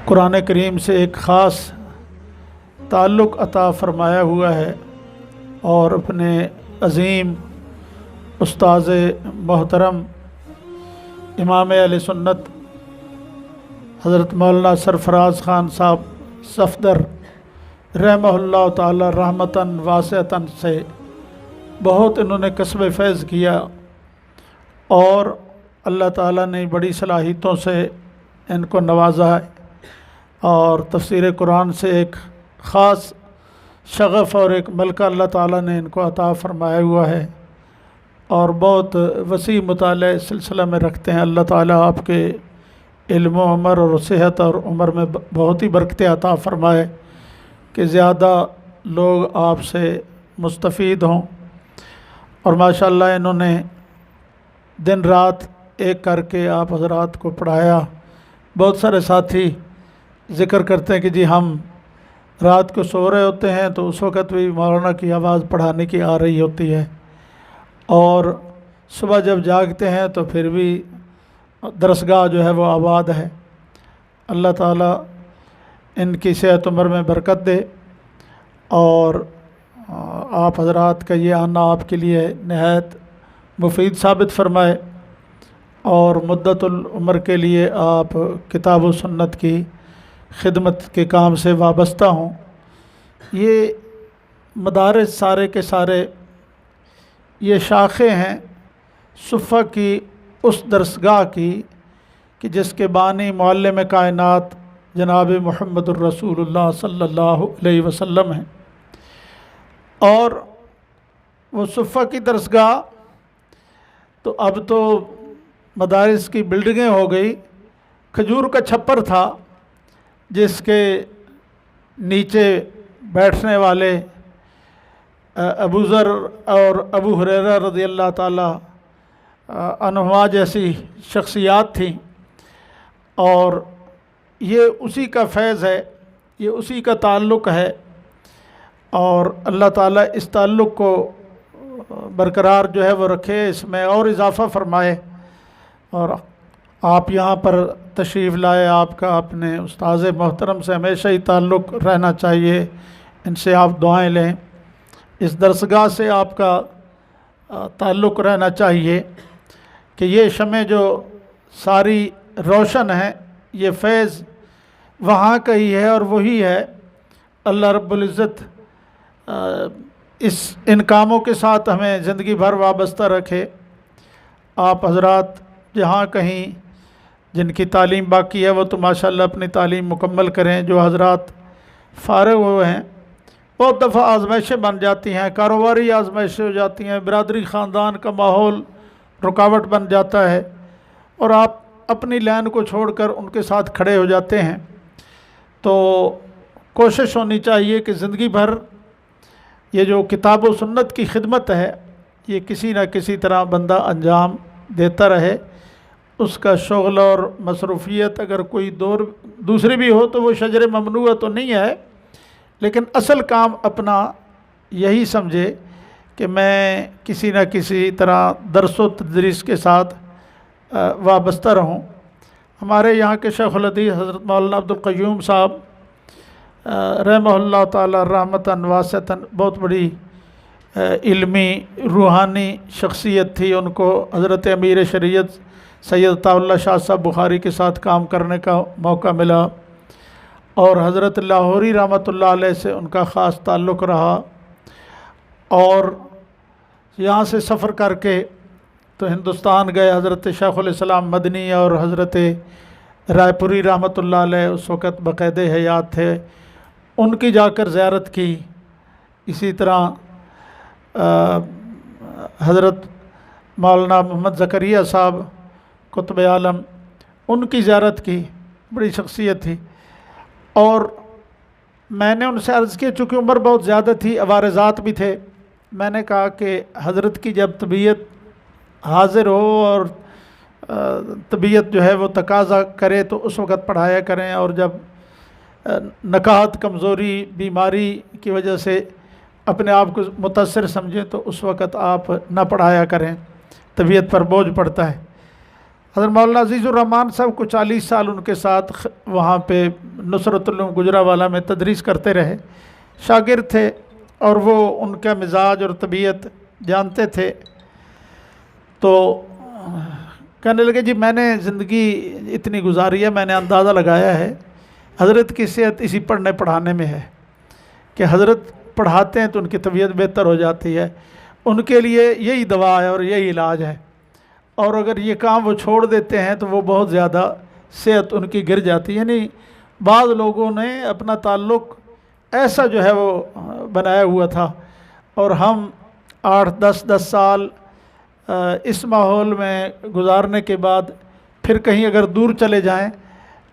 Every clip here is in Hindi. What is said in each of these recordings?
कुरान करीम से एक ख़ास ताल्लुक़ अता फ़रमाया हुआ है और अपने अज़ीम उस्ताज़ मोहतरम इमाम अहले सुन्नत हज़रत मौलाना सरफराज ख़ान साहब सफ़दर रहमहुल्लाह ताला रहमतन वासिअतन से बहुत इन्होंने कसब फैज़ किया और अल्लाह ताला ने बड़ी सलाहियतों से इनको नवाजा है और तफसीर कुरान से एक ख़ास शगफ़ और एक मलका अल्लाह ताला ने इनको अता फ़रमाया हुआ है और बहुत वसी मुताले सिलसिला में रखते हैं। अल्लाह ताला आपके इल्म उमर और सेहत और उम्र में बहुत ही बरकत अता फ़रमाए कि ज़्यादा लोग आपसे मुस्तफ़ीद हों। और माशाअल्लाह इन्होंने दिन रात एक करके आप हज़रात को पढ़ाया। बहुत सारे साथी ज़िक्र करते हैं कि जी हम रात को सो रहे होते हैं तो उस वक़्त भी मौलाना की आवाज़ पढ़ाने की आ रही होती है और सुबह जब जागते हैं तो फिर भी दरसगाह जो है वो आबाद है। अल्लाह ताला इनकी सेहत उम्र में बरकत दे और आप हज़रात का ये आना आपके लिए नहायत मुफीद साबित फ़रमाए और मुद्दतुल उम्र के लिए आप किताब व सुन्नत की खिदमत के काम से वाबस्ता हों। ये मदारिस सारे के सारे ये शाखें हैं सुफ़ा की उस दरसगाह की कि जिसके बानी मुअल्लिम कायनात जनाब मुहम्मदुर रसूलुल्लाह सल्लल्लाहु अलैहि वसल्लम हैं। और वो सुफ़ा की दरसगाह तो अब तो मदारिस की बिल्डिंगें हो गई। खजूर का छप्पर था जिसके नीचे बैठने वाले अबू ज़र और अबू हुरैरा रज़ियल्लाहु ताला अन्हुमा जैसी शख्सियात थीं और ये उसी का फैज़ है, ये उसी का ताल्लुक़ है और अल्लाह ताला इस ताल्लुक़ को बरकरार जो है वो रखे, इसमें और इजाफ़ा फ़रमाए। और आप यहाँ पर तशरीफ़ लाए, आपका अपने उस्ताज़ मोहतरम से हमेशा ही ताल्लुक़ रहना चाहिए, इनसे आप दुआएं लें, इस दरसगाह से आपका ताल्लुक़ रहना चाहिए कि ये शमें जो सारी रोशन है ये फैज़ वहाँ का ही है और वही है। अल्लाह रब्बुल इज़्ज़त इन कामों के साथ हमें ज़िंदगी भर वाबस्ता रखे। आप हज़रात जहाँ कहीं जिनकी तालीम बाकी है वो तो माशाअल्लाह अपनी तालीम मुकम्मल करें। जो हज़रात फ़ारिग़ हुए हैं बहुत दफ़ा आज़माइशें बन जाती हैं, कारोबारी आज़माइशें हो जाती हैं, बिरादरी ख़ानदान का माहौल रुकावट बन जाता है और आप अपनी लाइन को छोड़कर उनके साथ खड़े हो जाते हैं। तो कोशिश होनी चाहिए कि ज़िंदगी भर ये जो किताब व सुन्नत की खिदमत है ये किसी न किसी तरह बंदा अंजाम देता रहे। उसका शुग़ल और मसरूफ़ियत अगर कोई दूसरी भी हो तो वो शजर ममनूआ तो नहीं है, लेकिन असल काम अपना यही समझे कि मैं किसी न किसी तरह दरस व तदरीस के साथ वाबस्ता रहूँ। हमारे यहाँ के शेखुल हदीस हज़रत मौलाना अब्दुल क़य्यूम साहब रहमहुल्लाह ताला रहमतन वासिअतन बहुत बड़ी इल्मी रूहानी शख्सियत थी। उनको हज़रत अमीर शरीयत सैयद अताउल्लाह शाह साहब बुखारी के साथ काम करने का मौका मिला और हज़रत लाहौरी रहमतुल्लाह अलैह से उनका ख़ास ताल्लुक़ रहा। और यहाँ से सफ़र करके तो हिंदुस्तान गए। हज़रत शेखुल इस्लाम मदनी और हज़रत रायपुरी रहमतुल्लाह अलैह उस वक़्त बाक़ायदे हयात थे, उनकी जाकर ज़ियारत की। इसी तरह हज़रत मौलाना मोहम्मद ज़करिया साहब कुतुब आलम उनकी ज़ियारत की, बड़ी शख्सियत थी। और मैंने उनसे अर्ज़ की, चूँकि उम्र बहुत ज़्यादा थी, अवारज़ात भी थे, मैंने कहा कि हज़रत की जब तबीयत हाज़िर हो और तबीयत जो है वो तकाज़ा करे तो उस वक़्त पढ़ाया करें और जब नकाहत कमज़ोरी बीमारी की वजह से अपने आप को मुतासर समझें तो उस वक़्त आप न पढ़ाया करें, तबीयत पर बोझ पड़ता है। हज़रत मौलाना अज़ीज़ुर्रहमान साहब को 40 साल उनके साथ वहाँ पे नुसरतुल उलूम गुजरावाला में तदरीस करते रहे, शागिर्द थे और वो उनका मिजाज और तबीयत जानते थे। तो कहने लगे जी मैंने ज़िंदगी इतनी गुजारी है, मैंने अंदाज़ा लगाया है हज़रत की सेहत इसी पढ़ने पढ़ाने में है कि हज़रत पढ़ाते हैं तो उनकी तबीयत बेहतर हो जाती है, उनके लिए यही दवा है और यही इलाज है, और अगर ये काम वो छोड़ देते हैं तो वो बहुत ज़्यादा सेहत उनकी गिर जाती है। यानी बाद लोगों ने अपना ताल्लुक़ ऐसा जो है वो बनाया हुआ था, और हम 8-10 साल इस माहौल में गुजारने के बाद फिर कहीं अगर दूर चले जाएं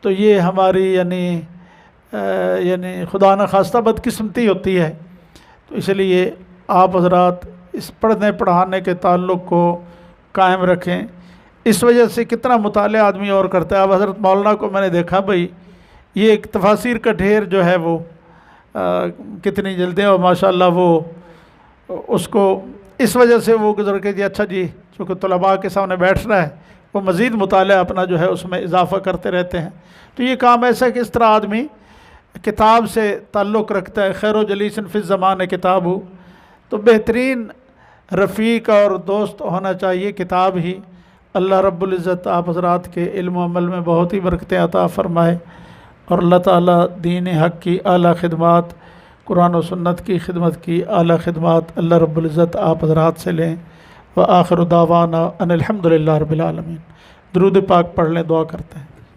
तो ये हमारी यानी खुदा न खास्ता बदकिस्मती होती है। तो इसलिए आप हज़रात इस पढ़ने पढ़ाने के ताल्लुक़ को कायम रखें। इस वजह से कितना मुताले आदमी और करता है। अब हज़रत मौलाना को मैंने देखा भाई ये एक तफासिर का ढेर जो है वो कितनी जल्दी, और माशाल्लाह वो उसको इस वजह से वो गुजर के जी अच्छा जी चूँकि तलबा के सामने बैठ रहा है, वो मज़ीद मुताला अपना जो है उसमें इजाफ़ा करते रहते हैं। तो ये काम ऐसा है कि इस तरह आदमी किताब से ताल्लुक़ रखता है। खैर जलीसन फ़िज़ ज़माने किताब हो, तो बेहतरीन रफ़ीक और दोस्त होना चाहिए किताब ही। अल्लाह रब्बुल इज़्ज़त आप हज़रात के इल्म अमल में बहुत ही बरकतें अता फ़रमाए, और अल्लाह ताला दीन हक़ की आला खिदमत, कुरान और सुन्नत की खिदमत की आला खिदमत अल्लाह रब्बुल इज़्ज़त आप हज़रात से लें। व आखिर दावाना अनिल हम्दुलिल्लाहि रब्बिल आलमीन। दुरूद पाक पढ़ लें, दुआ करते हैं।